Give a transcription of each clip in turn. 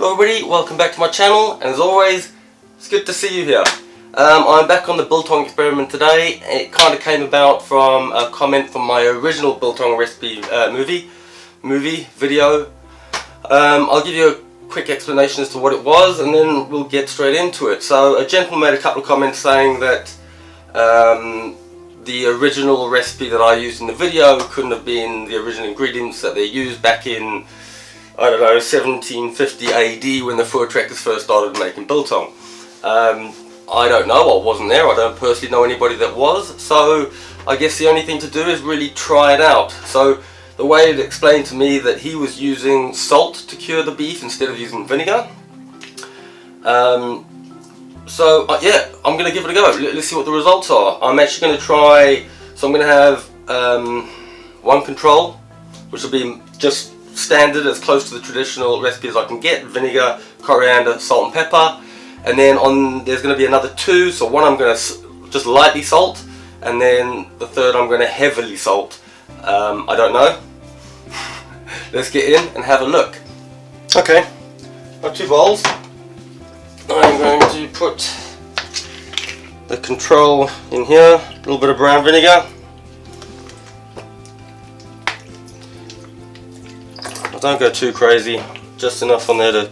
Hello everybody, welcome back to my channel, and as always, it's good to see you here. I'm back on the biltong experiment today. It kind of came about from a comment from my original biltong recipe video. I'll give you a quick explanation as to what it was, and then we'll get straight into it. So a gentleman made a couple of comments saying that the original recipe that I used in the video couldn't have been the original ingredients that they used back in, I don't know, 1750 AD when the fur trekkers first started making biltong. I don't know, I wasn't there, I don't personally know anybody that was, so I guess the only thing to do is really try it out. So the way it explained to me that he was using salt to cure the beef instead of using vinegar. Yeah, I'm going to give it a go. Let's see what the results are. I'm actually going to try, so I'm going to have one control, which will be just standard, as close to the traditional recipe as I can get: vinegar, coriander, salt and pepper. And then there's going to be another two, so one I'm going to just lightly salt, and then the third I'm going to heavily salt. I don't know. Let's get in and have a look. Okay, got two bowls. I'm going to put the control in here, a little bit of brown vinegar. Don't go too crazy, just enough on there to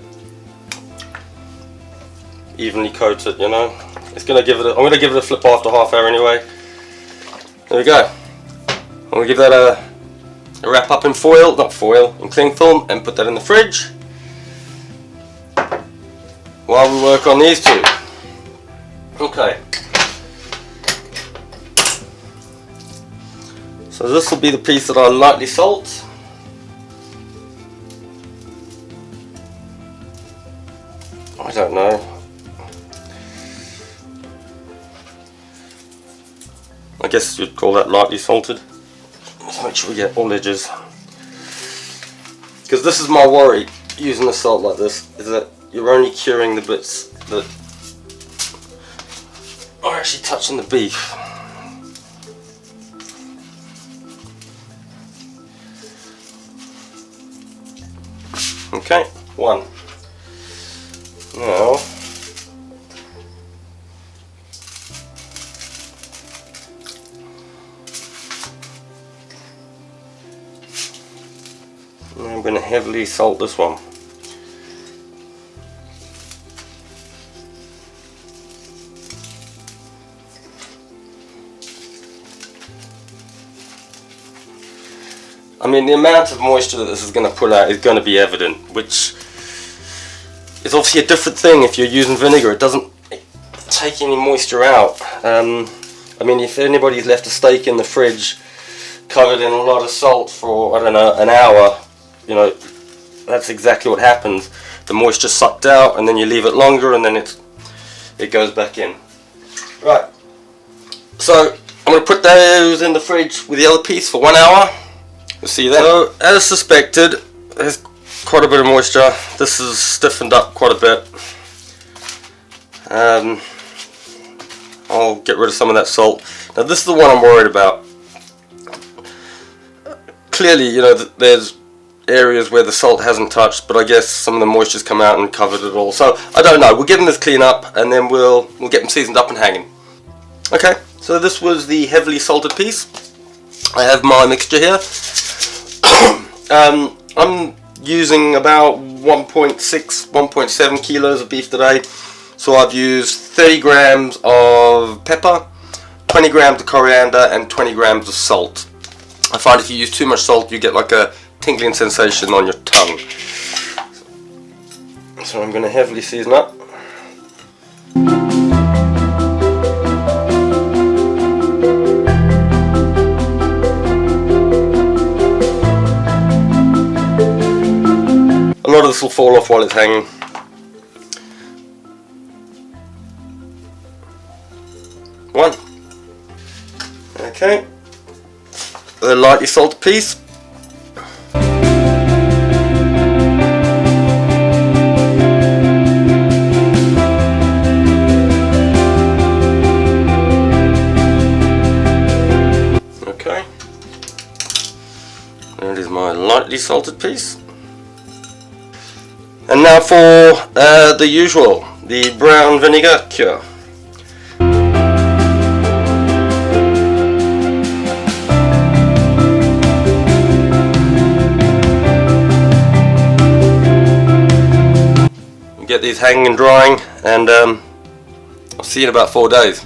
evenly coat it, you know. I'm going to give it a flip after half hour anyway. There we go. I'm going to give that a wrap up in in cling film, and put that in the fridge while we work on these two. Okay. So this will be the piece that I lightly salt. I don't know. I guess you'd call that lightly salted. Let's make sure we get all edges. Because this is my worry, using the salt like this, is that you're only curing the bits that are actually touching the beef. Okay, one. Now, I'm going to heavily salt this one. I mean, the amount of moisture that this is going to pull out is going to be evident, which is obviously a different thing if you're using vinegar. It doesn't take any moisture out. I mean, if anybody's left a steak in the fridge covered in a lot of salt for, I don't know, an hour, you know, that's exactly what happens. The moisture sucked out, and then you leave it longer, and then it goes back in. Right, so I'm going to put those in the fridge with the other piece for 1 hour. We'll see you then. So, as suspected, there's quite a bit of moisture. This is stiffened up quite a bit. I'll get rid of some of that salt. Now this is the one I'm worried about. Clearly, you know, there's areas where the salt hasn't touched, but I guess some of the moisture's come out and covered it all. So I don't know. We'll give them this clean up, and then we'll get them seasoned up and hanging. Okay, so this was the heavily salted piece. I have my mixture here. I'm using about 1.7 kilos of beef today, so I've used 30 grams of pepper, 20 grams of coriander, and 20 grams of salt. I find if you use too much salt, you get like a tingling sensation on your tongue. So I'm going to heavily season up. A lot of this will fall off while it's hanging. One. Okay. The lightly salted piece. Okay. There it is, my lightly salted piece. And now for the usual, the brown vinegar cure. Get these hanging and drying, and I'll see you in about 4 days.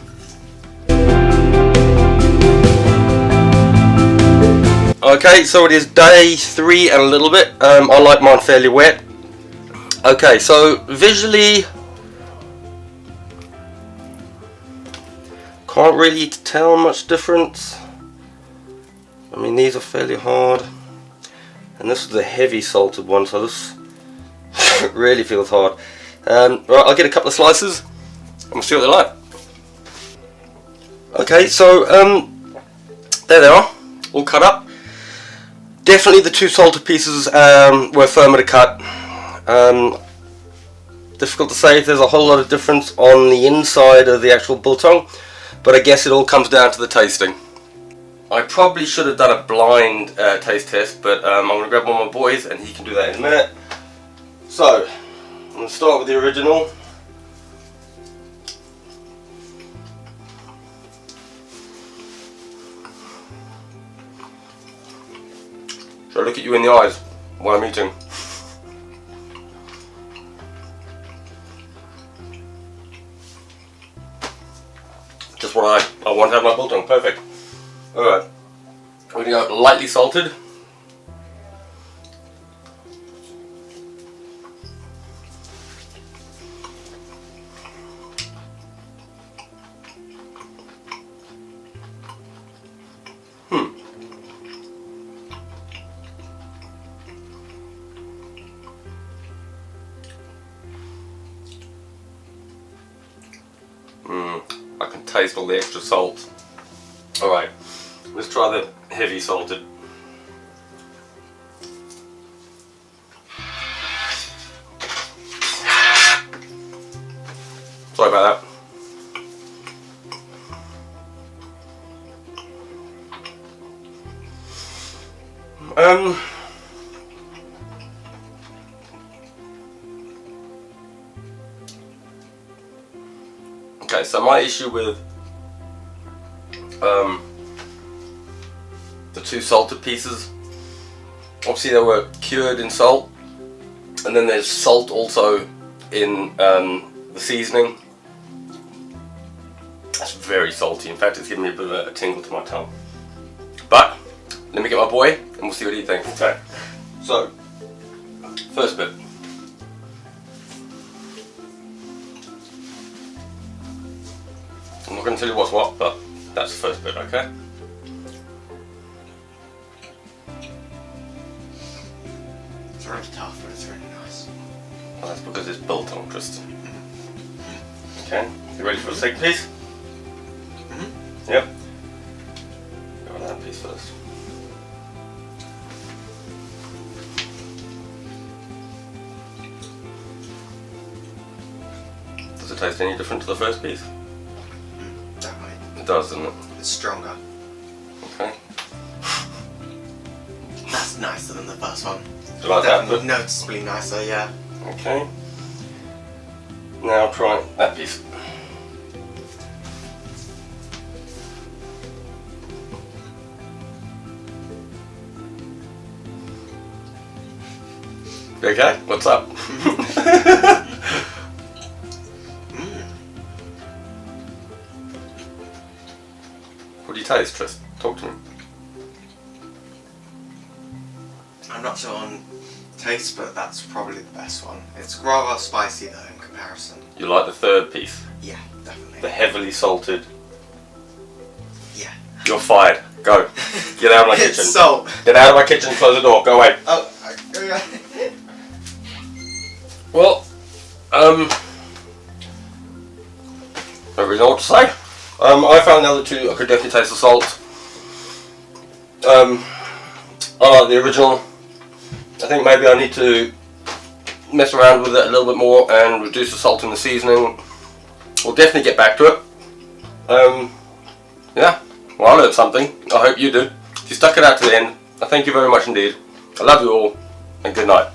Okay, so it is day 3 and a little bit. I like mine fairly wet. Okay, so visually, can't really tell much difference. I mean, these are fairly hard, and this is the heavy salted one, so this really feels hard. Right, I'll get a couple of slices and we'll see what they're like. Okay, so there they are, all cut up. Definitely the 2 salted pieces were firmer to cut. Difficult to say if there's a whole lot of difference on the inside of the actual biltong, but I guess it all comes down to the tasting. I probably should have done a blind taste test, but I'm going to grab one of my boys and he can do that in a minute. So, I'm going to start with the original. Should I look at you in the eyes while I'm eating? Just what I want to have my biltong, perfect. Alright, we're going to go lightly salted. I can taste all the extra salt. Alright, let's try the heavy salted. Sorry about that. Okay, so my issue with the 2 salted pieces, obviously they were cured in salt, and then there's salt also in the seasoning. That's very salty. In fact, it's giving me a bit of a tingle to my tongue. But let me get my boy and we'll see what he thinks. Okay, so first bit. I'm not going to tell you what's what, but that's the first bit, okay? It's really tough, but it's really nice. Well, that's because it's biltong, Tristan. Okay, you ready for the second piece? Yep. Go on that piece first. Does it taste any different to the first piece? It does, doesn't it? It's stronger. Okay. That's nicer than the first one. Do you like that bit? Noticeably nicer, yeah. Okay. Now try that piece. Okay, what's up? What do you taste, Tris? Talk to me. I'm not sure on taste, but that's probably the best one. It's rather spicy though in comparison. You like the third piece? Yeah, definitely. The heavily salted. Yeah. You're fired. Go. Get out of my kitchen. It's salt. Get out of my kitchen, close the door, go away. Oh, Well, I don't really know what to say. I found the other two, I could definitely taste the salt. I like the original. I think maybe I need to mess around with it a little bit more and reduce the salt in the seasoning. We'll definitely get back to it. Yeah, well, I learned something. I hope you did. If you stuck it out to the end, I thank you very much indeed. I love you all, and good night.